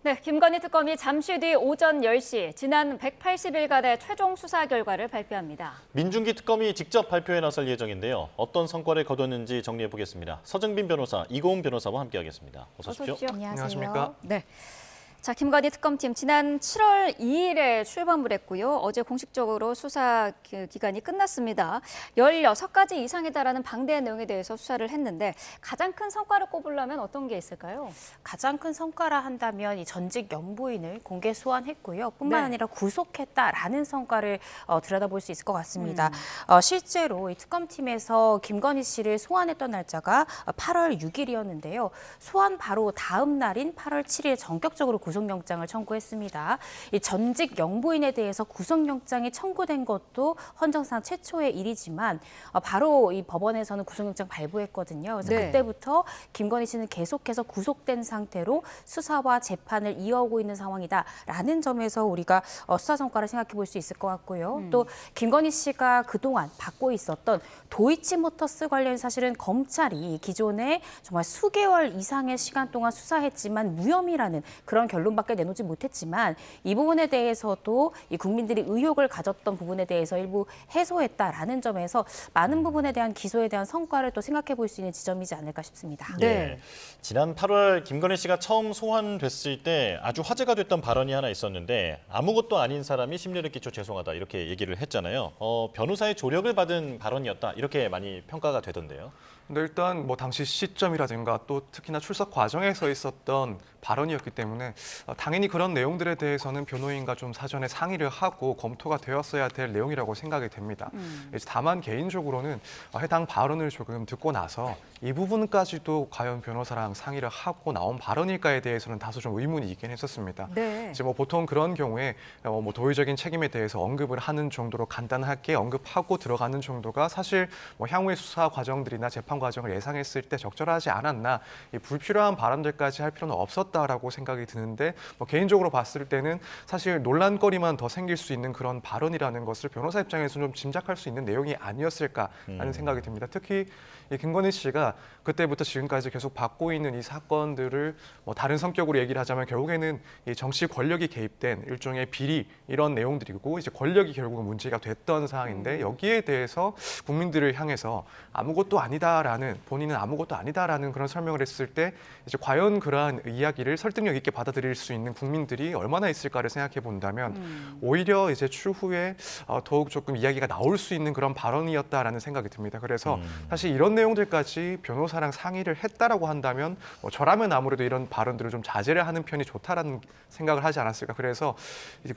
네, 김건희 특검이 잠시 뒤 오전 10시 지난 180일간의 최종 수사 결과를 발표합니다. 민중기 특검이 직접 발표에 나설 예정인데요. 어떤 성과를 거뒀는지 정리해 보겠습니다. 서정빈 변호사, 이고은 변호사와 함께하겠습니다. 어서 오십시오. 안녕하십니까? 네. 자, 김건희 특검팀 지난 7월 2일에 출범을 했고요. 어제 공식적으로 수사 기간이 끝났습니다. 16가지 이상에 달하는 방대한 내용에 대해서 수사를 했는데 가장 큰 성과를 꼽으려면 어떤 게 있을까요? 가장 큰 성과라 한다면 이 전직 연부인을 공개 소환했고요. 뿐만 아니라 구속했다라는 성과를 들여다볼 수 있을 것 같습니다. 실제로 이 특검팀에서 김건희 씨를 소환했던 날짜가 8월 6일이었는데요. 소환 바로 다음 날인 8월 7일 전격적으로 구속영장을 청구했습니다. 이 전직 영부인에 대해서 구속영장이 청구된 것도 헌정상 최초의 일이지만 바로 이 법원에서는 구속영장 발부했거든요. 그래서 그때부터 김건희 씨는 계속해서 구속된 상태로 수사와 재판을 이어오고 있는 상황이다라는 점에서 우리가 수사 성과를 생각해 볼 수 있을 것 같고요. 또 김건희 씨가 그동안 받고 있었던 도이치모터스 관련 사실은 검찰이 기존에 정말 수개월 이상의 시간 동안 수사했지만 무혐의라는 그런 결론밖에 내놓지 못했지만 이 부분에 대해서도 이 국민들이 의혹을 가졌던 부분에 대해서 일부 해소했다라는 점에서 많은 부분에 대한 기소에 대한 성과를 또 생각해 볼 수 있는 지점이지 않을까 싶습니다. 네. 지난 8월 김건희 씨가 처음 소환됐을 때 아주 화제가 됐던 발언이 하나 있었는데 아무것도 아닌 사람이 심려를 끼쳐 죄송하다 이렇게 얘기를 했잖아요. 변호사의 조력을 받은 발언이었다 이렇게 많이 평가가 되던데요. 근데 일단 뭐 당시 시점이라든가 또 특히나 출석 과정에서 있었던 발언이었기 때문에 당연히 그런 내용들에 대해서는 변호인과 좀 사전에 상의를 하고 검토가 되었어야 될 내용이라고 생각이 됩니다. 다만 개인적으로는 해당 발언을 조금 듣고 나서 이 부분까지도 과연 변호사랑 상의를 하고 나온 발언일까에 대해서는 다소 좀 의문이 있긴 했었습니다. 이제 뭐 보통 그런 경우에 뭐 도의적인 책임에 대해서 언급을 하는 정도로 간단하게 언급하고 들어가는 정도가 사실 뭐 향후의 수사 과정들이나 재판 과정을 예상했을 때 적절하지 않았나, 이 불필요한 발언들까지 할 필요는 없었다라고 생각이 드는데 뭐 개인적으로 봤을 때는 사실 논란거리만 더 생길 수 있는 그런 발언이라는 것을 변호사 입장에서는 좀 짐작할 수 있는 내용이 아니었을까라는 생각이 듭니다. 특히 이 김건희 씨가 그때부터 지금까지 계속 받고 있는 이 사건들을 뭐 다른 성격으로 얘기를 하자면 결국에는 이 정치 권력이 개입된 일종의 비리 이런 내용들이고 이제 권력이 결국은 문제가 됐던 상황인데 여기에 대해서 국민들을 향해서 아무것도 아니다라는, 본인은 아무것도 아니다라는 그런 설명을 했을 때 이제 과연 그러한 이야기를 설득력 있게 받아들일 수 있는 국민들이 얼마나 있을까를 생각해 본다면 오히려 이제 추후에 더욱 조금 이야기가 나올 수 있는 그런 발언이었다라는 생각이 듭니다. 그래서 사실 이런 내용들까지 변호사랑 상의를 했다라고 한다면 뭐 저라면 아무래도 이런 발언들을 좀 자제를 하는 편이 좋다라는 생각을 하지 않았을까. 그래서 이제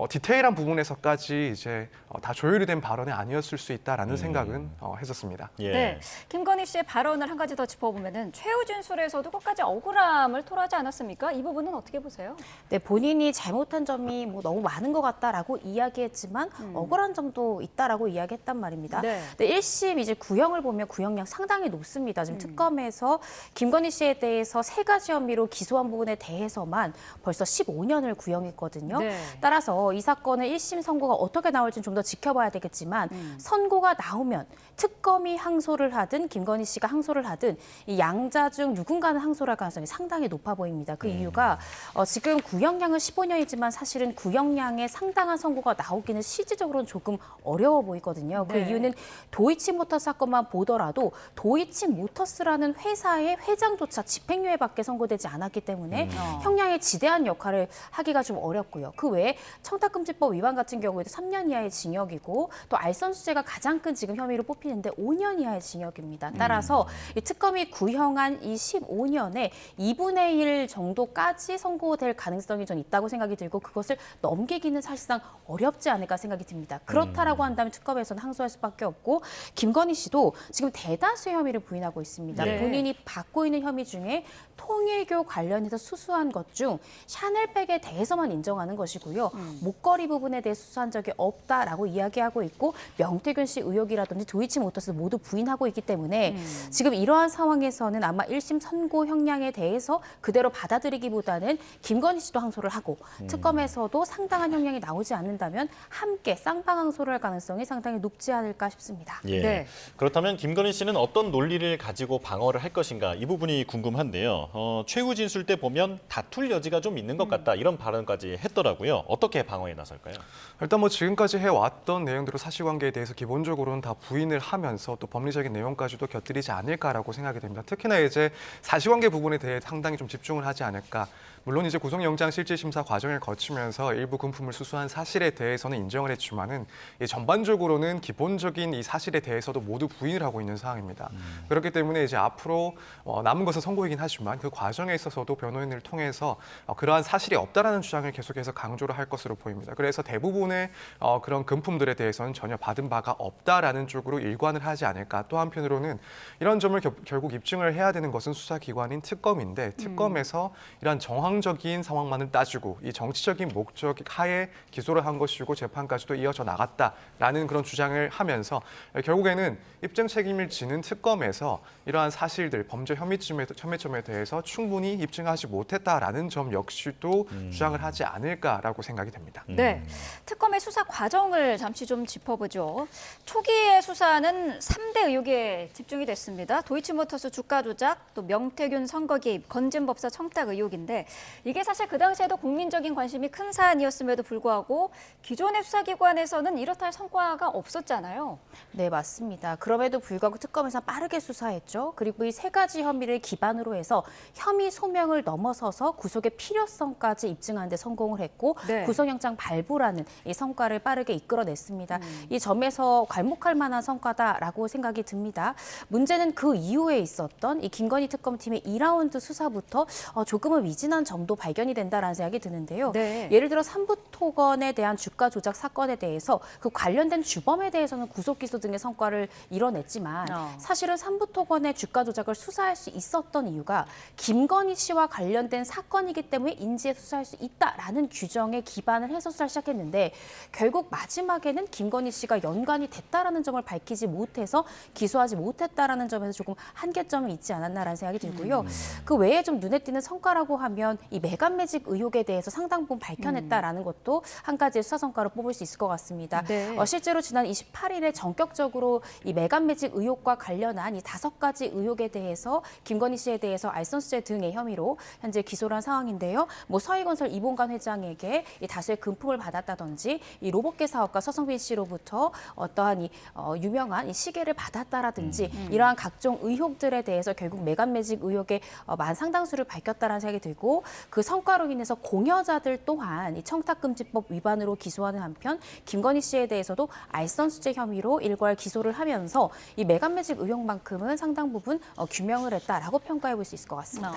디테일한 부분에서까지 이제 다 조율이 된 발언이 아니었을 수 있다라는 생각은 했었습니다. 네, 김건희 씨의 발언을 한 가지 더 짚어보면은 최후 진술에서도 끝까지 억울함을 토로하지 않았습니까? 이 부분은 어떻게 보세요? 네, 본인이 잘못한 점이 뭐 너무 많은 것 같다라고 이야기했지만 억울한 점도 있다라고 이야기했단 말입니다. 네. 근데 1심 이제 구형을 보면 구형량 상당히 높습니다. 지금 특검에서 김건희 씨에 대해서 3가지 혐의로 기소한 부분에 대해서만 벌써 15년을 구형했거든요. 따라서 이 사건의 1심 선고가 어떻게 나올지는 좀 더 지켜봐야 되겠지만 선고가 나오면 특검이 항소를 하든 김건희 씨가 항소를 하든 이 양자 중 누군가는 항소를 할 가능성이 상당히 높아 보입니다. 그 이유가 지금 구형량은 15년이지만 사실은 구형량의 상당한 선고가 나오기는 실질적으로는 조금 어려워 보이거든요. 그 이유는 도이치모터스 사건만 보더라도 도이치모터스라는 회사의 회장조차 집행유예밖에 선고되지 않았기 때문에 형량에 지대한 역할을 하기가 좀 어렵고요. 그 외에 청탁금지법 위반 같은 경우에도 3년 이하의 징역이고 또 알선수재가 가장 큰 지금 혐의로 뽑히는데 5년 이하의 징역입니다. 따라서 이 특검이 구형한 이 15년에 2분의 1 정도까지 선고될 가능성이 좀 있다고 생각이 들고 그것을 넘기기는 사실상 어렵지 않을까 생각이 듭니다. 그렇다라고 한다면 특검에서는 항소할 수밖에 없고 김건희 씨도 지금 대다수의 혐의를 부인하고 있습니다. 본인이 받고 있는 혐의 중에 통일교 관련해서 수수한 것 중 샤넬백에 대해서만 인정하는 것이고요. 목걸이 부분에 대해 수수한 적이 없다라고 이야기하고 있고 명태균 씨 의혹이라든지 도이치모터스 모두 부인하고 있기 때문에 지금 이러한 상황에서는 아마 1심 선고 형량에 대해서 그대로 받아들이기보다는 김건희 씨도 항소를 하고 특검에서도 상당한 형량이 나오지 않는다면 함께 쌍방 항소를 할 가능성이 상당히 높지 않을까 싶습니다. 예. 네. 그렇다면 김건희 씨는 어떤 논리를 가지고 방어를 할 것인가 이 부분이 궁금한데요. 최후 진술 때 보면 다툴 여지가 좀 있는 것 같다 이런 발언까지 했더라고요. 어떻게 방어에 나설까요? 일단 뭐 지금까지 해왔던 내용대로 사실관계에 대해서 기본적으로는 다 부인을 하면서 또 법리적인 내용까지도 곁들이지 않을까라고 생각이 됩니다. 특히나 이제 사실관계 부분에 대해 상당히 좀 집중을 하지 않을까. 물론 이제 구속영장 실질심사 과정을 거치면서 일부 금품을 수수한 사실에 대해서는 인정을 했지만은 전반적으로는 기본적인 이 사실에 대해서도 모두 부인을 하고 있는 상황입니다. 그렇기 때문에 이제 앞으로 남은 것은 선고이긴 하지만 그 과정에 있어서도 변호인을 통해서 그러한 사실이 없다라는 주장을 계속해서 강조를 할 것으로 보입니다. 그래서 대부분의 그런 금품들에 대해서는 전혀 받은 바가 없다라는 쪽으로 일관을 하지 않을까. 또 한편으로는 이런 점을 결국 입증을 해야 되는 것은 수사기관인 특검인데 특검에서 이러한 정황적인 상황만을 따지고 이 정치적인 목적 하에 기소를 한 것이고 재판까지도 이어져 나갔다라는 그런 주장을 하면서 결국에는 입증 책임을 지는 특검에서 이러한 사실들, 범죄 혐의점에 대해서 충분히 입증하지 못했다라는 점 역시도 주장을 하지 않을까라고 생각이 됩니다. 네, 특검의 수사 과정을 잠시 좀 짚어보죠. 초기의 수사는 3대 의혹에 집중이 됐습니다. 도이치모터스 주가 조작, 또 명태균 선거 개입, 건진법사 청탁 의혹인데 이게 사실 그 당시에도 국민적인 관심이 큰 사안이었음에도 불구하고 기존의 수사기관에서는 이렇다 할 성과가 없었잖아요. 네, 맞습니다. 그럼에도 불구하고 특검에서 빠르게 수사했죠. 그리고 이 세 가지 혐의를 기반으로 해서 혐의 소명을 넘어서서 구속의 필요성까지 입증하는 데 성공을 했고 네. 구속영장 발부라는 이 성과를 빠르게 이끌어냈습니다. 이 점에서 괄목할 만한 성과다라고 생각이 듭니다. 문제는 그 이후에 있었던 이 김건희 특검팀의 2라운드 수사부터 조금은 미진한 점도 발견이 된다라는 생각이 드는데요. 네. 예를 들어 삼부토건에 대한 주가 조작 사건에 대해서 그 관련된 주범에 대해서는 구속 기소 등의 성과를 이뤄냈지만 사실은 삼부토건의 주가 조작을 수사할 수 있었던 이유가 김건희 씨와 관련된 사건이기 때문에 인지해 수사할 수 있다라는 규정에 기반을 해서 수사를 시작했는데 결국 마지막에는 김건희 씨가 연관이 됐다라는 점을 밝히지 못해서 기소하지 못했다라는 점에서 조금 한계점이 있지 않았나라는 생각이 들고요. 그 외에 좀 눈에 띄는 성과라고 하면 이 매간매직 의혹에 대해서 상당 부분 밝혀냈다라는 것도 한 가지의 수사 성과로 뽑을 수 있을 것 같습니다. 네. 실제로 지난 28일에 전격적으로 이 매간매직 의혹과 관련한 이 5가지 의혹에 대해서 김건희 씨에 대해서 알선수재 등의 혐의로 현재 기소를 한 상황인데요. 뭐 서희건설 이봉관 회장에게 이 다수의 금품을 받았다든지 이 로봇계 사업가 서성빈 씨로부터 어떠한 이 유명한 이 시계를 받았다라든지 이러한 각종 의혹들에 대해서 결국 매간매직 의혹의 상당수를 밝혔다라는 생각이 들고 그 성과로 인해서 공여자들 또한 이 청탁금지법 위반으로 기소하는 한편 김건희 씨에 대해서도 알선수재 혐의로 일괄 기소를 하면서 이 매간매직 의혹만큼은 상당 부분 규명을 했다라고 평가해 볼 수 있을 것 같습니다.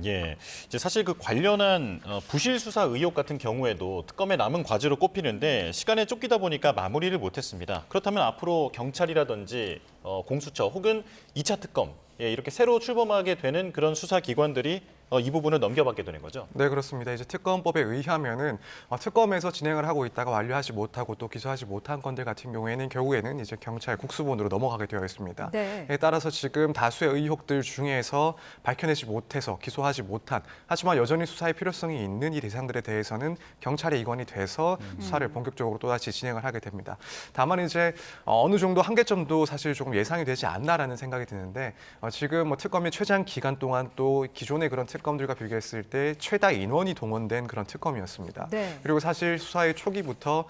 예. 이제 사실 그 관련한 부실 수사 의혹 같은 경우에도 특검의 남은 과제로 꼽히는데 시간에 쫓기다 보니까 마무리를 못했습니다. 그렇다면 앞으로 경찰이라든지 공수처 혹은 2차 특검 이렇게 새로 출범하게 되는 그런 수사기관들이 이 부분을 넘겨받게 되는 거죠? 네, 그렇습니다. 이제 특검법에 의하면은 특검에서 진행을 하고 있다가 완료하지 못하고 또 기소하지 못한 건들 같은 경우에는 결국에는 이제 경찰 국수본으로 넘어가게 되어 있습니다. 네. 따라서 지금 다수의 의혹들 중에서 밝혀내지 못해서 기소하지 못한 하지만 여전히 수사의 필요성이 있는 이 대상들에 대해서는 경찰에 이관이 돼서 수사를 본격적으로 또다시 진행을 하게 됩니다. 다만 이제 어느 정도 한계점도 사실 조금 예상이 되지 않나라는 생각이 드는데 지금 뭐 특검이 최장 기간 동안 또 기존의 그런 특검들과 비교했을 때 최다 인원이 동원된 그런 특검이었습니다. 네. 그리고 사실 수사의 초기부터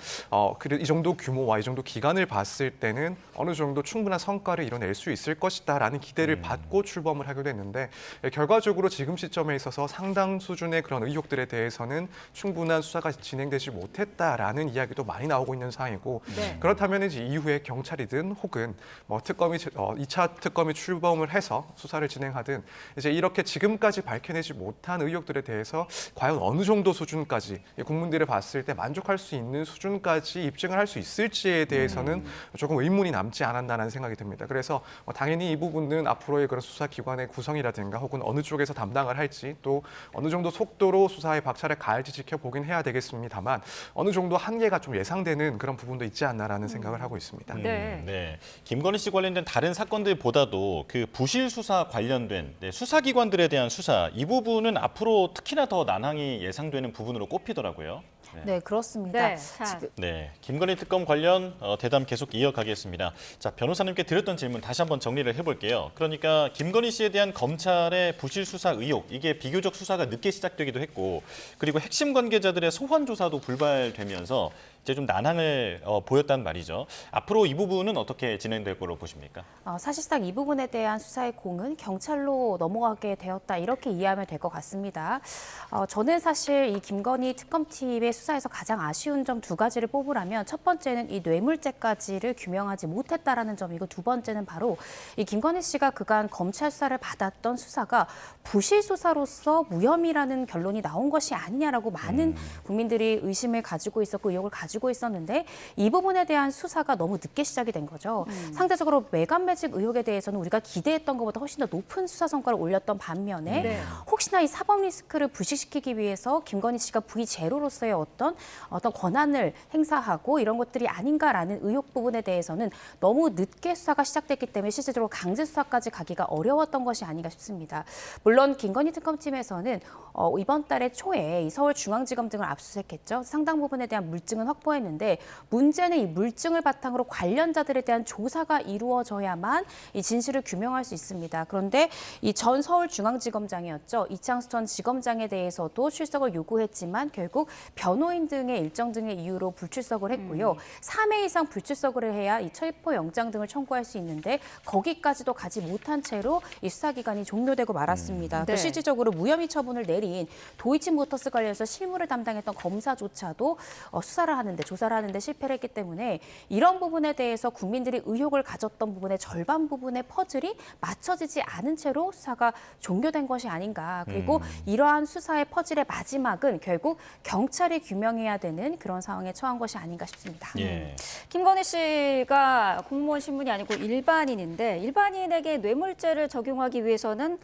이 정도 규모와 이 정도 기간을 봤을 때는 어느 정도 충분한 성과를 이뤄낼 수 있을 것이다라는 기대를 받고 출범을 하게 됐는데 결과적으로 지금 시점에 있어서 상당 수준의 그런 의혹들에 대해서는 충분한 수사가 진행되지 못했다라는 이야기도 많이 나오고 있는 상황이고 네. 그렇다면 이제 이후에 경찰이든 혹은 뭐 특검이 2차 특검이 출범을 해서 수사를 진행하든 이제 이렇게 지금까지 밝혀내지 못한 의혹들에 대해서 과연 어느 정도 수준까지 국민들이 봤을 때 만족할 수 있는 수준까지 입증을 할 수 있을지에 대해서는 조금 의문이 남지 않았나라는 생각이 듭니다. 그래서 당연히 이 부분은 앞으로의 그런 수사기관의 구성이라든가 혹은 어느 쪽에서 담당을 할지 또 어느 정도 속도로 수사에 박차를 가할지 지켜보긴 해야 되겠습니다만 어느 정도 한계가 좀 예상되는 그런 부분도 있지 않나라는 생각을 하고 있습니다. 네. 김건희 씨 관련된 다른 사건들보다도 그 부실 수사 관련된 수사기관들에 대한 수사 이 이 부분은 앞으로 특히나 더 난항이 예상되는 부분으로 꼽히더라고요. 네, 그렇습니다. 네. 자, 네, 김건희 특검 관련 대담 계속 이어가겠습니다. 자, 변호사님께 드렸던 질문 다시 한번 정리를 해볼게요. 그러니까 김건희 씨에 대한 검찰의 부실 수사 의혹, 이게 비교적 수사가 늦게 시작되기도 했고, 그리고 핵심 관계자들의 소환 조사도 불발되면서 이제 좀 난항을 보였단 말이죠. 앞으로 이 부분은 어떻게 진행될 걸로 보십니까? 사실상 이 부분에 대한 수사의 공은 경찰로 넘어가게 되었다 이렇게 이해하면 될 것 같습니다. 저는 사실 이 김건희 특검팀의 수사에서 가장 아쉬운 점 두 가지를 뽑으라면 첫 번째는 이 뇌물죄까지를 규명하지 못했다라는 점이고 두 번째는 바로 이 김건희 씨가 그간 검찰 수사를 받았던 수사가 부실 수사로서 무혐의라는 결론이 나온 것이 아니냐라고 많은 국민들이 의심을 가지고 있었고 의혹을 가지고 있었는데 이 부분에 대한 수사가 너무 늦게 시작이 된 거죠. 상대적으로 매각 매직 의혹에 대해서는 우리가 기대했던 것보다 훨씬 더 높은 수사 성과를 올렸던 반면에 혹시나 이 사법 리스크를 부식시키기 위해서 김건희 씨가 V0로서의 어떤 권한을 행사하고 이런 것들이 아닌가라는 의혹 부분에 대해서는 너무 늦게 수사가 시작됐기 때문에 실질적으로 강제 수사까지 가기가 어려웠던 것이 아닌가 싶습니다. 물론 김건희 특검팀에서는 이번 달에 초에 이 서울중앙지검 등을 압수수색했죠. 상당 부분에 대한 물증은 확보했는데 문제는 이 물증을 바탕으로 관련자들에 대한 조사가 이루어져야만 이 진실을 규명할 수 있습니다. 그런데 이 전 서울중앙지검장이었죠. 이창수 전 지검장에 대해서도 출석을 요구했지만 결국 변호인 등의 일정 등의 이유로 불출석을 했고요. 3회 이상 불출석을 해야 이 체포영장 등을 청구할 수 있는데 거기까지도 가지 못한 채로 이 수사기간이 종료되고 말았습니다. 또 실질적으로 무혐의 처분을 내린 도이치모터스 관련해서 실무를 담당했던 검사조차도 수사를 하는데 조사를 하는데 실패를 했기 때문에 이런 부분에 대해서 국민들이 의혹을 가졌던 부분의 절반 부분의 퍼즐이 맞춰지지 않은 채로 수사가 종료된 것이 아닌가. 그리고 이러한 수사의 퍼즐의 마지막은 결국 경찰이 규명해야 되는 그런 상황에 처한 것이 아닌가 싶습니다. 예. 김건희 씨가 공무원 신분이 아니고 일반인인데 일반인에게 뇌물죄를 적용하기 위해서는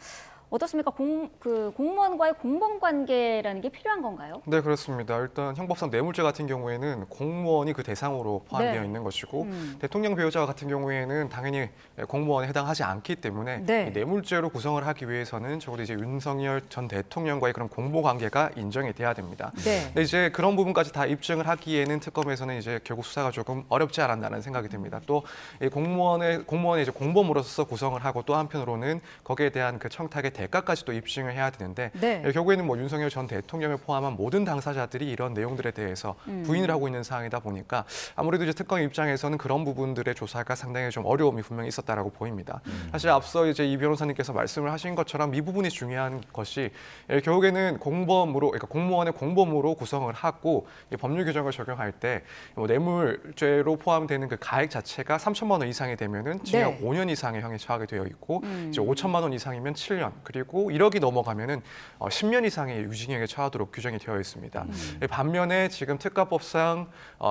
어떻습니까? 공무원과의 공범 관계라는 게 필요한 건가요? 네, 그렇습니다. 일단 형법상 뇌물죄 같은 경우에는 공무원이 그 대상으로 포함되어 있는 것이고 대통령 배우자 같은 경우에는 당연히 공무원에 해당하지 않기 때문에 이 뇌물죄로 구성을 하기 위해서는 적어도 이제 윤석열 전 대통령과의 그런 공보 관계가 인정이 돼야 됩니다. 근데 이제 그런 부분까지 다 입증을 하기에는 특검에서는 이제 결국 수사가 조금 어렵지 않았나는 생각이 듭니다. 또 이 공무원의 이제 공범으로서 구성을 하고 또 한편으로는 거기에 대한 그 청탁의 대가까지도 입증을 해야 되는데 결국에는 뭐 윤석열 전 대통령을 포함한 모든 당사자들이 이런 내용들에 대해서 부인을 하고 있는 상황이다 보니까 아무래도 이제 특검 입장에서는 그런 부분들의 조사가 상당히 좀 어려움이 분명히 있었다라고 보입니다. 사실 앞서 이제 이 변호사님께서 말씀을 하신 것처럼 이 부분이 중요한 것이 결국에는 그러니까 공무원의 공범으로 구성을 하고 법률 규정을 적용할 때 뭐 뇌물죄로 포함되는 그 가액 자체가 3천만 원 이상이 되면은 징역 5년 이상의 형에 처하게 되어 있고 이제 5천만 원 이상이면 7년. 그리고 1억이 넘어가면은 10년 이상의 유징역에 처하도록 규정이 되어 있습니다. 반면에 지금 특가법상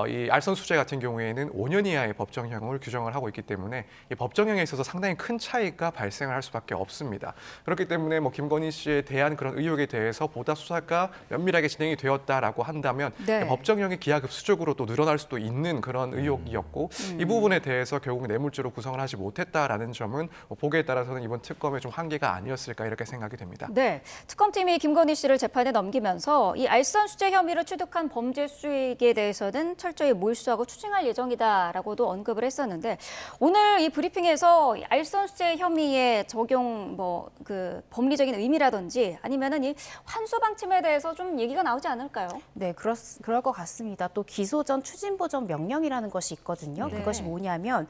이 알선수재 같은 경우에는 5년 이하의 법정형을 규정을 하고 있기 때문에 이 법정형에 있어서 상당히 큰 차이가 발생을 할 수밖에 없습니다. 그렇기 때문에 뭐 김건희 씨에 대한 그런 의혹에 대해서 보다 수사가 면밀하게 진행이 되었다라고 한다면 법정형이 기하급수적으로 또 늘어날 수도 있는 그런 의혹이었고 이 부분에 대해서 결국 뇌물죄로 구성을 하지 못했다라는 점은 보기에 따라서는 이번 특검의 좀 한계가 아니었을까 이렇게 생각이 됩니다. 네, 특검팀이 김건희 씨를 재판에 넘기면서 이 알선 수재 혐의를 취득한 범죄 수익에 대해서는 철저히 몰수하고 추징할 예정이다라고도 언급을 했었는데 오늘 이 브리핑에서 이 알선 수재 혐의의 적용 그 법리적인 의미라든지 아니면은 이 환수 방침에 대해서 좀 얘기가 나오지 않을까요? 네, 그럴 것 같습니다. 또 기소 전 추진 보전 명령이라는 것이 있거든요. 그것이 뭐냐면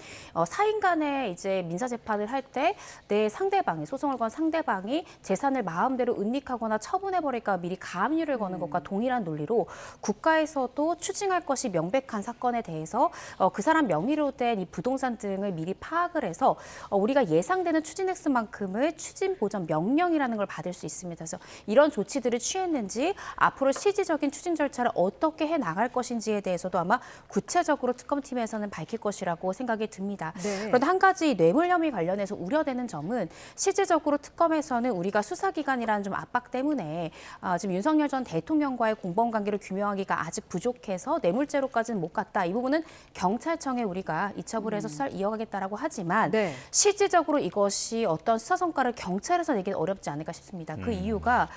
사인 간에 이제 민사 재판을 할 때 내 상대방이 소송을 건 상대방이 재산을 마음대로 은닉하거나 처분해버릴까 미리 가압류를 거는 것과 동일한 논리로 국가에서도 추징할 것이 명백한 사건에 대해서 그 사람 명의로 된 이 부동산 등을 미리 파악을 해서 우리가 예상되는 추진 액수만큼을 추진 보전 명령이라는 걸 받을 수 있습니다. 그래서 이런 조치들을 취했는지 앞으로 실질적인 추진 절차를 어떻게 해 나갈 것인지에 대해서도 아마 구체적으로 특검팀에서는 밝힐 것이라고 생각이 듭니다. 그런데 한 가지 뇌물 혐의 관련해서 우려되는 점은 실질적으로 특검에서는 특검에서는 우리가 수사기관이라는 좀 압박 때문에 지금 윤석열 전 대통령과의 공범 관계를 규명하기가 아직 부족해서 뇌물죄로까지는 못 갔다. 이 부분은 경찰청에 우리가 이첩을 해서 수사를 이어가겠다라고 하지만 네. 실질적으로 이것이 어떤 수사 성과를 경찰에서 내기는 어렵지 않을까 싶습니다. 그 이유가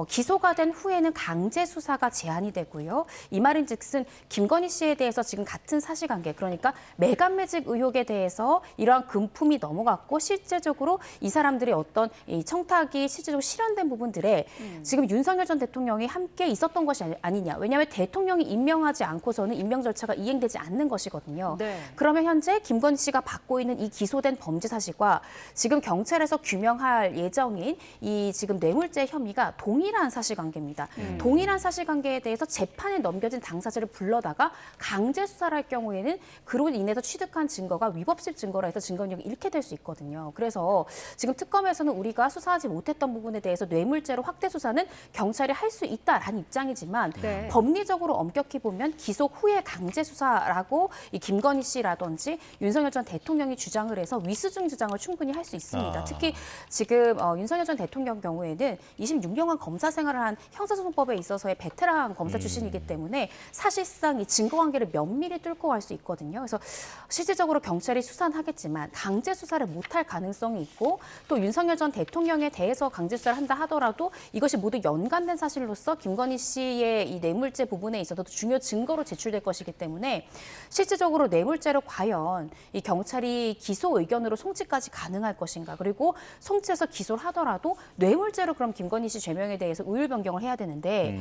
기소가 된 후에는 강제 수사가 제한이 되고요. 이 말인즉슨 김건희 씨에 대해서 지금 같은 사실관계, 그러니까 매간매직 의혹에 대해서 이러한 금품이 넘어갔고 실제적으로 이 사람들이 어떤 이 청탁이 실제적으로 실현된 부분들에 지금 윤석열 전 대통령이 함께 있었던 것이 아니냐. 왜냐하면 대통령이 임명하지 않고서는 임명 절차가 이행되지 않는 것이거든요. 네. 그러면 현재 김건희 씨가 받고 있는 이 기소된 범죄 사실과 지금 경찰에서 규명할 예정인 이 지금 뇌물죄 혐의가 동일한 사실관계입니다. 동일한 사실관계에 대해서 재판에 넘겨진 당사자를 불러다가 강제 수사를 할 경우에는 그로 인해서 취득한 증거가 위법실 증거라 해서 증거능력이 잃게 될 수 있거든요. 그래서 지금 특검에서는 우리가 수사하지 못했던 부분에 대해서 뇌물죄로 확대 수사는 경찰이 할 수 있다라는 입장이지만 네. 법리적으로 엄격히 보면 기소 후에 강제 수사라고 이 김건희 씨라든지 윤석열 전 대통령이 주장을 해서 위수증 주장을 충분히 할 수 있습니다. 특히 지금 윤석열 전 대통령 경우에는 26년간 검사 생활을 한 형사소송법에 있어서의 베테랑 검사 출신이기 때문에 사실상 이 증거관계를 면밀히 뚫고 갈 수 있거든요. 그래서 실질적으로 경찰이 수사는 하겠지만 강제 수사를 못할 가능성이 있고 또 윤석열 전 대통령에 대해서 강제 수사를 한다 하더라도 이것이 모두 연관된 사실로서 김건희 씨의 이 뇌물죄 부분에 있어서도 중요 증거로 제출될 것이기 때문에 실질적으로 뇌물죄를 과연 이 경찰이 기소 의견으로 송치까지 가능할 것인가, 그리고 송치해서 기소를 하더라도 뇌물죄로 그럼 김건희 씨 죄명에 대해서 우율 변경을 해야 되는데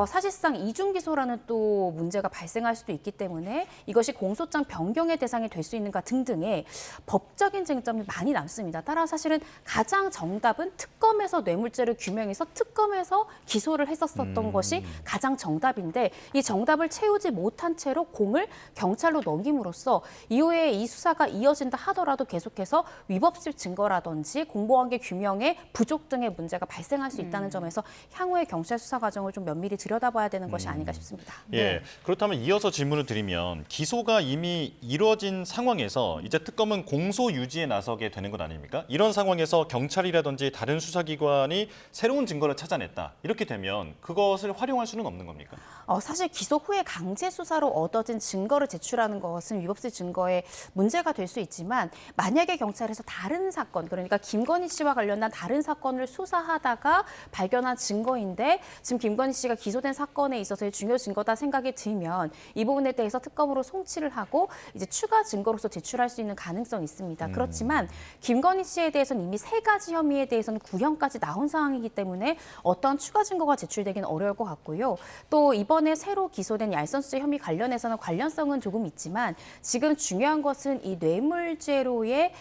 사실상 이중 기소라는 또 문제가 발생할 수도 있기 때문에 이것이 공소장 변경의 대상이 될 수 있는가 등등의 법적인 쟁점이 많이 남습니다. 따라 사실은 가장 정답은 특검에서 뇌물죄를 규명해서 특검에서 기소를 했었던 것이 가장 정답인데 이 정답을 채우지 못한 채로 공을 경찰로 넘김으로써 이후에 이 수사가 이어진다 하더라도 계속해서 위법실 증거라든지 공범관계 규명의 부족 등의 문제가 발생할 수 있다는 점에서 향후의 경찰 수사 과정을 좀 면밀히 들여다봐야 되는 것이 아닌가 싶습니다. 예, 그렇다면 이어서 질문을 드리면 기소가 이미 이루어진 상황에서 이제 특검은 공소 유지에 나서게 되는 것 아닙니까? 이런 상황에서 경찰이라든지 다른 수사기관이 새로운 증거를 찾아냈다. 이렇게 되면 그것을 활용할 수는 없는 겁니까? 사실 기소 후에 강제 수사로 얻어진 증거를 제출하는 것은 위법실 증거에 문제가 될 수 있지만 만약에 경찰에서 다른 사건, 그러니까 김건희 씨와 관련한 다른 사건을 수사하다가 발견한 증거인데 지금 김건희 씨가 기소된 사건에 있어서의 중요 증거다 생각이 들면 이 부분에 대해서 특검으로 송치를 하고 이제 추가 증거로서 제출할 수 있는 가능성이 있습니다. 그렇지만 김건희 씨에 대해서는 이미 3가지 혐의에 대해서는 구형까지 나온 상황이기 때문에 어떤 추가 증거가 제출되기는 어려울 것 같고요. 또 이번에 새로 기소된 얄선수재 혐의 관련해서는 관련성은 조금 있지만 지금 중요한 것은 이 뇌물죄로의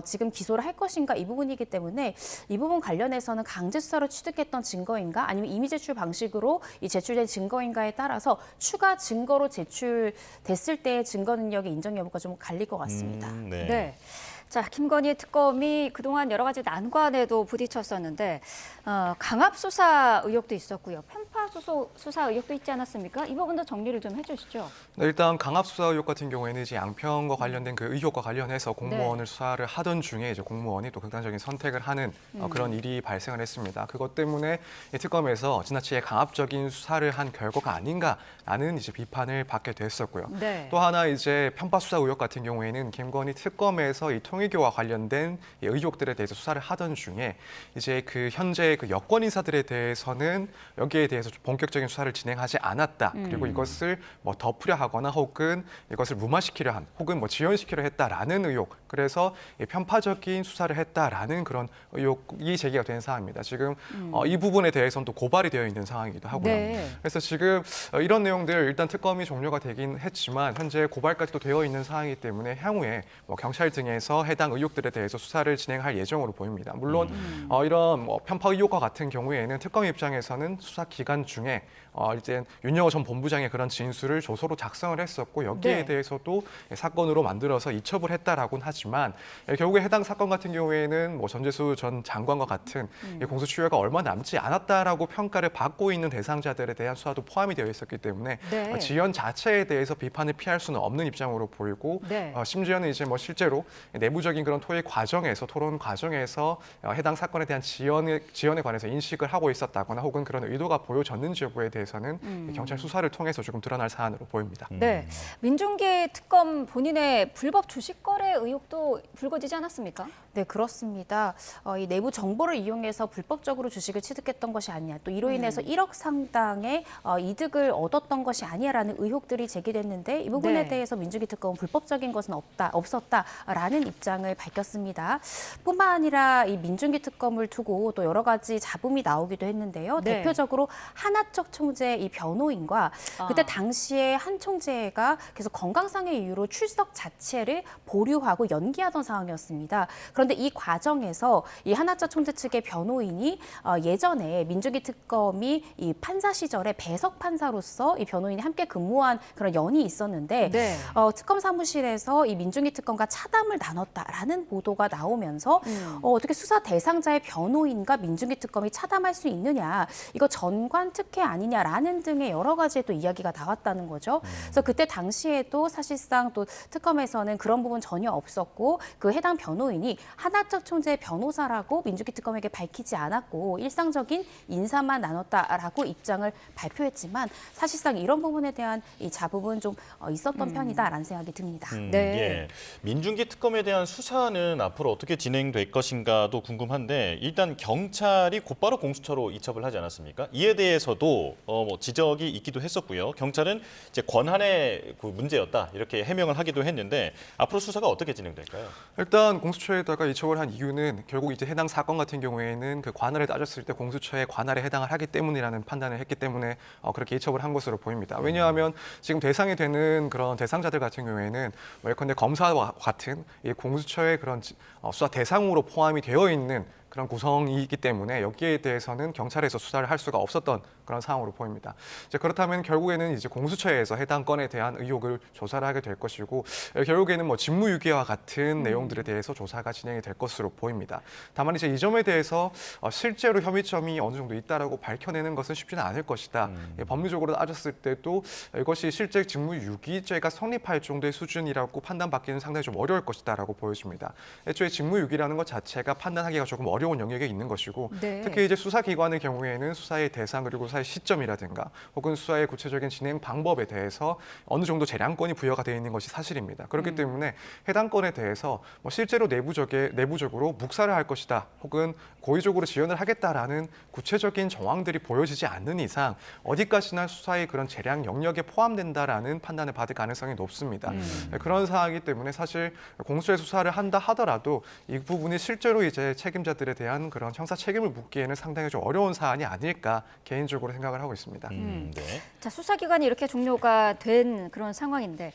지금 기소를 할 것인가 이 부분이기 때문에 이 부분 관련해서는 강제 수사로 취득했던 증거인가 아니면 이미 제출 방식으로 이 제출된 증거인가에 따라서 추가 증거로 제출됐을 때의 증거 능력의 인정 여부가 좀 갈릴 것 같습니다. 네. 네. 자, 김건희 특검이 그동안 여러 가지 난관에도 부딪혔었는데 강압 수사 의혹도 있었고요. 편파 수사 의혹도 있지 않았습니까? 이 부분도 정리를 좀 해주시죠. 네, 일단 강압 수사 의혹 같은 경우에는 이제 양평과 관련된 그 의혹과 관련해서 공무원을 수사를 하던 중에 이제 공무원이 또 극단적인 선택을 하는 그런 일이 발생을 했습니다. 그것 때문에 이 특검에서 지나치게 강압적인 수사를 한 결과가 아닌가라는 이제 비판을 받게 됐었고요. 네. 또 하나 이제 편파 수사 의혹 같은 경우에는 김건희 특검에서 이 통일교와 관련된 이 의혹들에 대해서 수사를 하던 중에 이제 그 현재 그 여권 인사들에 대해서는 여기에 대해서 본격적인 수사를 진행하지 않았다. 그리고 이것을 뭐 덮으려 하거나 혹은 이것을 무마시키려 한 혹은 뭐 지연시키려 했다라는 의혹. 그래서 이 편파적인 수사를 했다라는 그런 의혹이 제기가 된 상황입니다. 지금 이 부분에 대해서는 또 고발이 되어 있는 상황이기도 하고요. 네. 그래서 지금 이런 내용들 일단 특검이 종료가 되긴 했지만 현재 고발까지도 되어 있는 상황이기 때문에 향후에 뭐 경찰 등에서 해당 의혹들에 대해서 수사를 진행할 예정으로 보입니다. 물론 이런 뭐 편파 의혹과 같은 경우에는 특검 입장에서는 수사 기간 중에 이제 윤영호 전 본부장의 그런 진술을 조서로 작성을 했었고 여기에 네. 대해서도 사건으로 만들어서 이첩을 했다라고는 하지만 결국에 해당 사건 같은 경우에는 뭐 전재수 전 장관과 같은 이 공소시효가 얼마 남지 않았다라고 평가를 받고 있는 대상자들에 대한 수사도 포함이 되어 있었기 때문에 네. 지연 자체에 대해서 비판을 피할 수는 없는 입장으로 보이고 네. 심지어는 이제 뭐 실제로 내부적인 그런 토의 과정에서 토론 과정에서 해당 사건에 대한 지연에 관해서 인식을 하고 있었다거나 혹은 그런 의도가 보여졌는지 여부에 대해서는 경찰 수사를 통해서 조금 드러날 사안으로 보입니다. 네, 민중기 특검 본인의 불법 주식 거래 의혹도 불거지지 않았습니까? 네, 그렇습니다. 이 내부 정보를 이용해서 불법적으로 주식을 취득했던 것이 아니냐, 또 이로 인해서 1억 상당의 이득을 얻었던 것이 아니냐라는 의혹들이 제기됐는데 이 부분에 네. 대해서 민중기 특검은 불법적인 것은 없었다라는 입장을 밝혔습니다. 뿐만 아니라 이 민중기 특검을 두고 또 여러 가지 잡음이 나오기도 했는데요. 네. 대표적으로 하나적 총재 이 변호인과 그때 당시에 한 총재가 계속 건강상의 이유로 출석 자체를 보류하고 연기하던 상황이었습니다. 그런데 이 과정에서 이 하나적 총재 측의 변호인이 예전에 민중기 특검이 이 판사 시절에 배석 판사로서 이 변호인이 함께 근무한 그런 연이 있었는데 네. 특검 사무실에서 이 민중기 특검과 차담을 나눴다라는 보도가 나오면서 어떻게 수사 대상자의 변호인과 민중기 특검이 차담할 수 있느냐, 이거 전관 특혜 아니냐라는 등의 여러 가지의 또 이야기가 나왔다는 거죠. 그래서 그때 당시에도 사실상 또 특검에서는 그런 부분 전혀 없었고 그 해당 변호인이 하나적 총재의 변호사라고 민중기 특검에게 밝히지 않았고 일상적인 인사만 나눴다라고 입장을 발표했지만 사실상 이런 부분에 대한 이 잡음은 좀 있었던 편이다라는 생각이 듭니다. 네. 예. 민중기 특검에 대한 수사는 앞으로 어떻게 진행될 것인가도 궁금한데 일단 경찰이 곧바로 공수처로 이첩을 하지 않았습니까? 이에 대해서도 뭐 지적이 있기도 했었고요. 경찰은 이제 권한의 그 문제였다 이렇게 해명을 하기도 했는데 앞으로 수사가 어떻게 진행될까요? 일단 공수처에다가 이첩을 한 이유는 결국 이제 해당 사건 같은 경우에는 그 관할을 따졌을 때 공수처의 관할에 해당을 하기 때문이라는 판단을 했기 때문에 그렇게 이첩을 한 것으로 보입니다. 왜냐하면 지금 대상이 되는 그런 대상자들 같은 경우에는 예컨대 검사와 같은 이 공수처의 그런 수사 대상으로 포함이 되어 있는 그런 구성이기 때문에 여기에 대해서는 경찰에서 수사를 할 수가 없었던 그런 상황으로 보입니다. 이제 그렇다면 결국에는 이제 공수처에서 해당 건에 대한 의혹을 조사를 하게 될 것이고 결국에는 뭐 직무유기와 같은 내용들에 대해서 조사가 진행이 될 것으로 보입니다. 다만 이제 이 점에 대해서 실제로 혐의점이 어느 정도 있다라고 밝혀내는 것은 쉽지는 않을 것이다. 법률적으로 따졌을 때도 이것이 실제 직무유기죄가 성립할 정도의 수준이라고 판단받기는 상당히 좀 어려울 것이다라고 보여집니다. 애초에 직무유기라는 것 자체가 판단하기가 조금 어려운 영역에 있는 것이고 네. 특히 이제 수사기관의 경우에는 수사의 대상 그리고 수사의 시점이라든가 혹은 수사의 구체적인 진행 방법에 대해서 어느 정도 재량권이 부여가 되어 있는 것이 사실입니다. 그렇기 때문에 해당 건에 대해서 뭐 실제로 내부적으로 묵살을 할 것이다 혹은 고의적으로 지연을 하겠다라는 구체적인 정황들이 보여지지 않는 이상 어디까지나 수사의 그런 재량 영역에 포함된다라는 판단을 받을 가능성이 높습니다. 그런 상황이기 때문에 사실 공수처의 수사를 한다 하더라도 이 부분이 실제로 이제 책임자들에 대한 그런 형사 책임을 묻기에는 상당히 좀 어려운 사안이 아닐까 개인적으로 생각을 하고 있습니다. 네. 자, 수사기관이 이렇게 종료가 된 그런 상황인데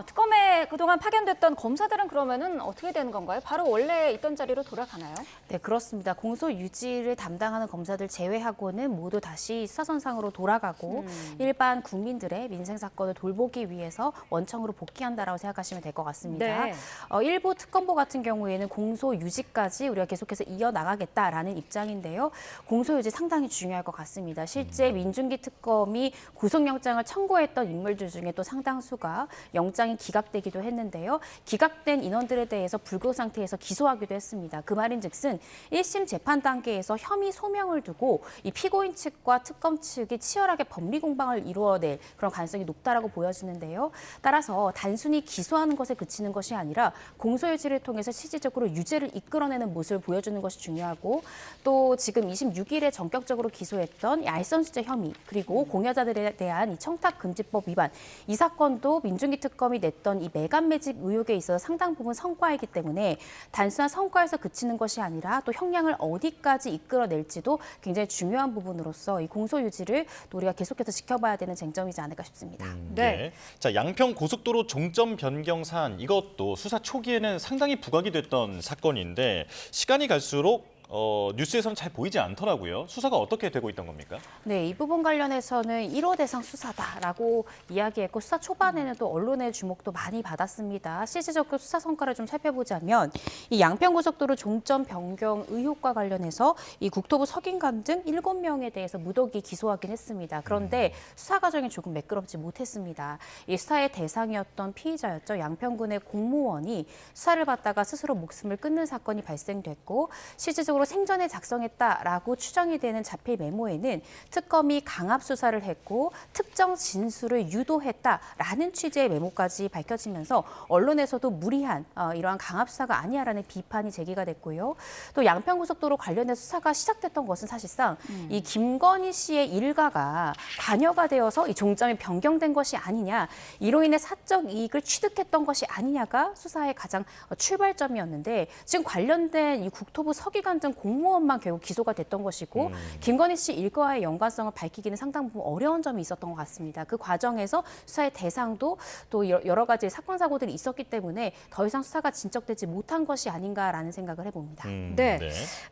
특검에 그동안 파견됐던 검사들은 그러면은 어떻게 되는 건가요? 바로 원래 있던 자리로 돌아가나요? 네, 그렇습니다. 공소 유지를 담당하는 검사들 제외하고는 모두 다시 수사선상으로 돌아가고 일반 국민들의 민생 사건을 돌보기 위해서 원청으로 복귀한다라고 생각하시면 될 것 같습니다. 네. 일부 특검보 같은 경우에는 공소 유지까지 우리가 계속해서 이어나가겠다라는 입장인데요. 공소 유지 상당히 중요할 것 같습니다. 실제 민중기 특검이 구속영장을 청구했던 인물들 중에 또 상당수가 영장이 기각되기도 했는데요. 기각된 인원들에 대해서 불구속 상태에서 기소하기도 했습니다. 그 말인즉슨 1심 재판 단계에서 혐의 소명을 두고 이 피고인 측과 특검 측이 치열하게 법리 공방을 이루어낼 그런 가능성이 높다라고 보여지는데요. 따라서 단순히 기소하는 것에 그치는 것이 아니라 공소유지를 통해서 실질적으로 유죄를 이끌어내는 모습을 보여주는 것이 중요하고 또 지금 26일에 전격적으로 기소했던 이 알선수재 혐의 그리고 공여자들에 대한 이 청탁금지법 위반 이 사건도 민중기 특검이 냈던 이 매간 매직 의혹에 있어서 상당 부분 성과이기 때문에 단순한 성과에서 그치는 것이 아니라 또 형량을 어디까지 이끌어낼지도 굉장히 중요한 부분으로서 이 공소 유지를 또 우리가 계속해서 지켜봐야 되는 쟁점이지 않을까 싶습니다. 네. 예. 자, 양평 고속도로 종점 변경 사안 이것도 수사 초기에는 상당히 부각이 됐던 사건인데 시간이 갈수록 뉴스에서는 잘 보이지 않더라고요. 수사가 어떻게 되고 있던 겁니까? 네, 이 부분 관련해서는 1호 대상 수사다라고 이야기했고 수사 초반에는 또 언론의 주목도 많이 받았습니다. 실질적으로 수사 성과를 좀 살펴보자면 이 양평고속도로 종점 변경 의혹과 관련해서 이 국토부 석인관 등 7명에 대해서 무더기 기소하긴 했습니다. 그런데 수사 과정이 조금 매끄럽지 못했습니다. 이 수사의 대상이었던 피의자였죠. 양평군의 공무원이 수사를 받다가 스스로 목숨을 끊는 사건이 발생됐고 실질적으로 생전에 작성했다라고 추정이 되는 자필 메모에는 특검이 강압 수사를 했고 특정 진술을 유도했다라는 취지의 메모까지 밝혀지면서 언론에서도 무리한 이러한 강압 수사가 아니야라는 비판이 제기가 됐고요. 또 양평고속도로 관련해서 수사가 시작됐던 것은 사실상 이 김건희 씨의 일가가 관여가 되어서 이 종점이 변경된 것이 아니냐, 이로 인해 사적 이익을 취득했던 것이 아니냐가 수사의 가장 출발점이었는데 지금 관련된 이 국토부 서기관 등 공무원만 결국 기소가 됐던 것이고 김건희 씨 일가와의 연관성을 밝히기는 상당 부분 어려운 점이 있었던 것 같습니다. 그 과정에서 수사의 대상도 또 여러 가지 사건 사고들이 있었기 때문에 더 이상 수사가 진척되지 못한 것이 아닌가라는 생각을 해봅니다. 네.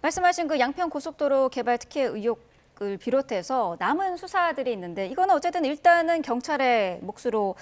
말씀하신 그 양평 고속도로 개발 특혜 의혹을 비롯해서 남은 수사들이 있는데 이거는 어쨌든 일단은 경찰의 몫으로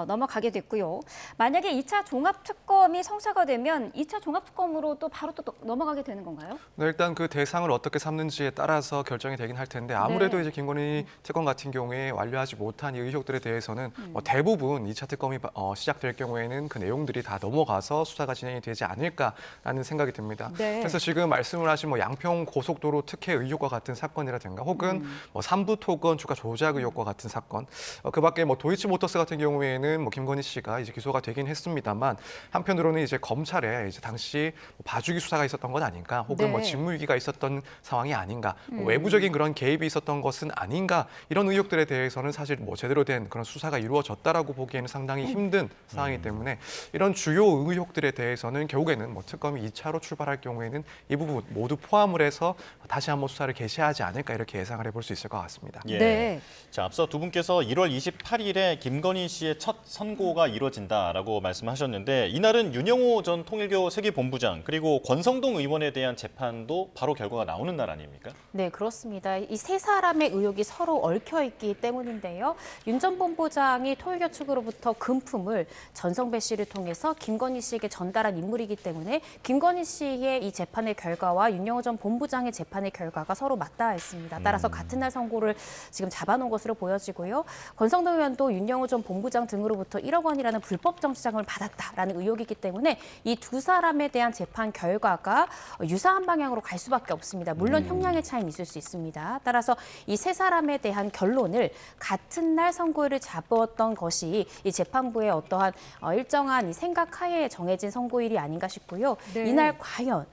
넘어가게 됐고요. 만약에 2차 종합특검이 성사가 되면 2차 종합특검으로 또 바로 또 넘어가게 되는 건가요? 네, 일단 그 대상을 어떻게 삼는지에 따라서 결정이 되긴 할 텐데 아무래도 이제 김건희 특검 같은 경우에 완료하지 못한 이 의혹들에 대해서는 대부분 2차 특검이 시작될 경우에는 그 내용들이 다 넘어가서 수사가 진행이 되지 않을까라는 생각이 듭니다. 네. 그래서 지금 말씀을 하신 뭐 양평 고속도로 특혜 의혹과 같은 사건이라든가 혹은 뭐 삼부토건 주가 조작 의혹과 같은 사건, 그밖에 뭐 도이치모터스 같은 경우에는 뭐 김건희 씨가 이제 기소가 되긴 했습니다만 한편으로는 이제 검찰에 이제 당시 뭐 봐주기 수사가 있었던 건 아닌가, 혹은 뭐 직무유기가 있었던 상황이 아닌가, 뭐 외부적인 그런 개입이 있었던 것은 아닌가, 이런 의혹들에 대해서는 사실 뭐 제대로 된 그런 수사가 이루어졌다라고 보기에는 상당히 힘든 상황이기 때문에 이런 주요 의혹들에 대해서는 결국에는 뭐 특검이 2차로 출발할 경우에는 이 부분 모두 포함을 해서 다시 한번 수사를 개시하지 않을까 이렇게 예상을 해볼 수 있을 것 같습니다. 예. 네. 자, 앞서 두 분께서 1월 28일에 김건희 씨의 첫 선고가 이뤄진다라고 말씀하셨는데 이날은 윤영호 전 통일교 세계본부장 그리고 권성동 의원에 대한 재판도 바로 결과가 나오는 날 아닙니까? 네, 그렇습니다. 이 세 사람의 의혹이 서로 얽혀 있기 때문인데요. 윤 전 본부장이 통일교 측으로부터 금품을 전성배 씨를 통해서 김건희 씨에게 전달한 인물이기 때문에 김건희 씨의 이 재판의 결과와 윤영호 전 본부장의 재판의 결과가 서로 맞닿아 있습니다. 따라서 같은 날 선고를 지금 잡아놓은 것으로 보여지고요. 권성동 의원도 윤영호 전 본부장 등으로부터 1억 원이라는 불법 정치자금을 받았다라는 의혹이기 때문에 이 두 사람에 대한 재판 결과가 유사한 방향으로 갈 수밖에 없습니다. 물론 형량의 차이는 있을 수 있습니다. 따라서 이 세 사람에 대한 결론을 같은 날 선고일을 잡았던 것이 이 재판부의 어떠한 일정한 이 생각하에 정해진 선고일이 아닌가 싶고요. 네. 이날 과연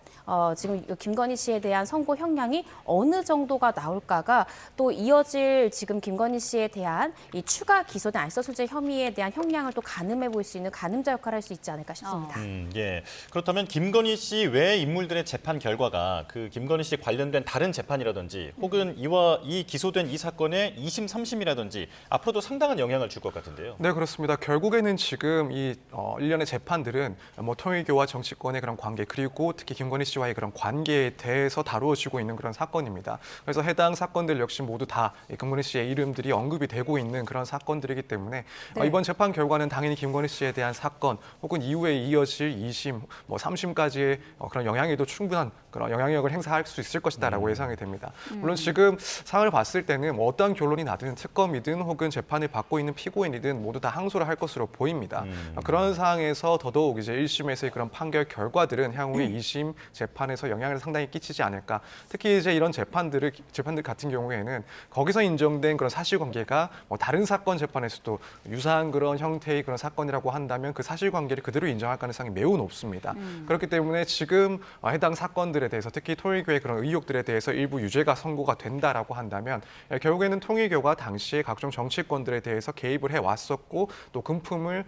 지금 김건희 씨에 대한 선고 형량이 어느 정도가 나올까가 또 이어질 지금 김건희 씨에 대한 이 추가 기소된 알서술제 혐의에 대한 형량을 또 가늠해 볼 수 있는 가늠자 역할을 할 수 있지 않을까 싶습니다. 예. 그렇다면 김건희 씨 외 인물들의 재판 결과가 그 김건희 씨 관련된 다른 재판이라든지 혹은 이 기소된 이 사건의 2심, 3심이라든지 앞으로도 상당한 영향을 줄 것 같은데요. 네, 그렇습니다. 결국에는 지금 이 일련의 재판들은 뭐 통일교와 정치권의 그런 관계, 그리고 특히 김건희 씨와의 그런 관계에 대해서 다루어지고 있는 그런 사건입니다. 그래서 해당 사건들 역시 모두 다 김건희 씨의 이름들이 언급이 되고 있는 그런 사건들이기 때문에 이번 재판 결과는 당연히 김건희 씨에 대한 사건 혹은 이후에 이어질 2심, 뭐 3심까지의 그런 영향에도 충분한 그런 영향력을 행사할 수 있을 것이다라고 예상이 됩니다. 물론 지금 상황을 봤을 때는 뭐 어떠한 결론이 나든 특검이든 혹은 재판을 받고 있는 피고인이든 모두 다 항소를 할 것으로 보입니다. 그런 상황에서 더더욱 이제 1심에서의 그런 판결 결과들은 향후에 2심 재판에서 영향을 상당히 끼치지 않을까. 특히 이제 이런 재판들 같은 경우에는 거기서 인정된 그런 사실관계가 뭐 다른 사건 재판에서도 유사한 그런 형태의 그런 사건이라고 한다면 그 사실관계를 그대로 인정할 가능성이 매우 높습니다. 그렇기 때문에 지금 해당 사건들에 대해서 특히 통일교의 그런 의혹들에 대해서 일부 유죄가 선고가 된다라고 한다면 결국에는 통일교가 당시에 각종 정치권들에 대해서 개입을 해왔었고 또 금품을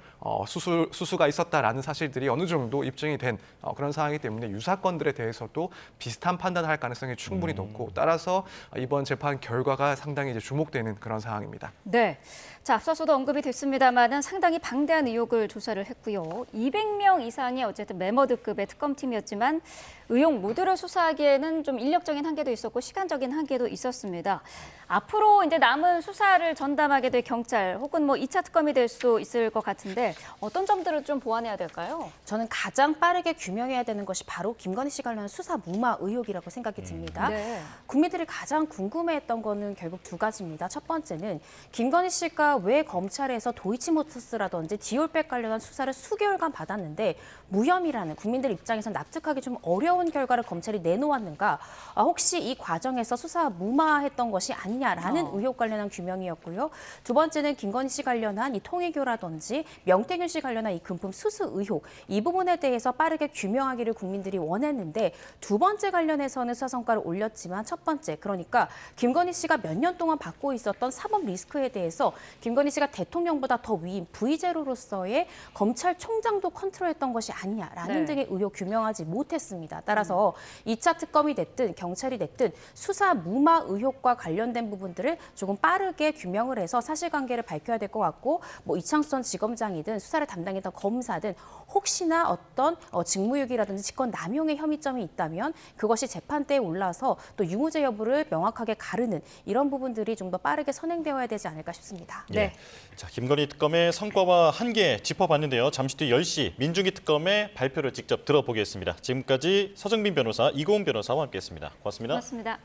수수가 있었다라는 사실들이 어느 정도 입증이 된 그런 상황이기 때문에 유사건들에 대해서도 비슷한 판단을 할 가능성이 충분히 높고 따라서 이번 재판 결과가 상당히 이제 주목되는 그런 상황입니다. 네. 자, 앞서서도 언급이 됐습니다만은 상당히 방대한 의혹을 조사를 했고요. 200명 이상의 어쨌든 메머드급의 특검팀이었지만 의혹 모두를 수사하기에는 좀 인력적인 한계도 있었고 시간적인 한계도 있었습니다. 앞으로 이제 남은 수사를 전담하게 될 경찰 혹은 뭐 2차 특검이 될 수도 있을 것 같은데 어떤 점들을 좀 보완해야 될까요? 저는 가장 빠르게 규명해야 되는 것이 바로 김건희 씨 관련 수사 무마 의혹이라고 생각이 듭니다. 네. 국민들이 가장 궁금해했던 거는 결국 두 가지입니다. 첫 번째는 김건희 씨가 왜 검찰에서 도이치모터스라든지 디올백 관련한 수사를 수개월간 받았는데 무혐의라는 국민들 입장에서 납득하기 좀 어려운 결과를 검찰이 내놓았는가? 혹시 이 과정에서 수사 무마했던 것이 아니냐라는 의혹 관련한 규명이었고요. 두 번째는 김건희 씨 관련한 이 통일교라든지 명태균 씨 관련한 이 금품 수수 의혹 이 부분에 대해서 빠르게 규명하기를 국민들이 원했는데 두 번째 관련해서는 수사 성과를 올렸지만 첫 번째 그러니까 김건희 씨가 몇 년 동안 받고 있었던 사법 리스크에 대해서 김건희 씨가 대통령보다 더 위인 V0로서의 검찰총장도 컨트롤했던 것이 아니냐라는 네. 등의 의혹 규명하지 못했습니다. 따라서 2차 특검이 됐든 경찰이 됐든 수사 무마 의혹과 관련된 부분들을 조금 빠르게 규명을 해서 사실관계를 밝혀야 될 것 같고 뭐 이창선 지검장이든 수사를 담당했던 검사든 혹시나 어떤 직무유기라든지 직권 남용의 혐의점이 있다면 그것이 재판대에 올라서 또 유무죄 여부를 명확하게 가르는 이런 부분들이 좀 더 빠르게 선행되어야 되지 않을까 싶습니다. 네. 자, 김건희 특검의 성과와 한계 짚어봤는데요. 잠시 뒤 10시 민중기 특검의 발표를 직접 들어보겠습니다. 지금까지 서정빈 변호사, 이고은 변호사와 함께했습니다. 고맙습니다. 고맙습니다.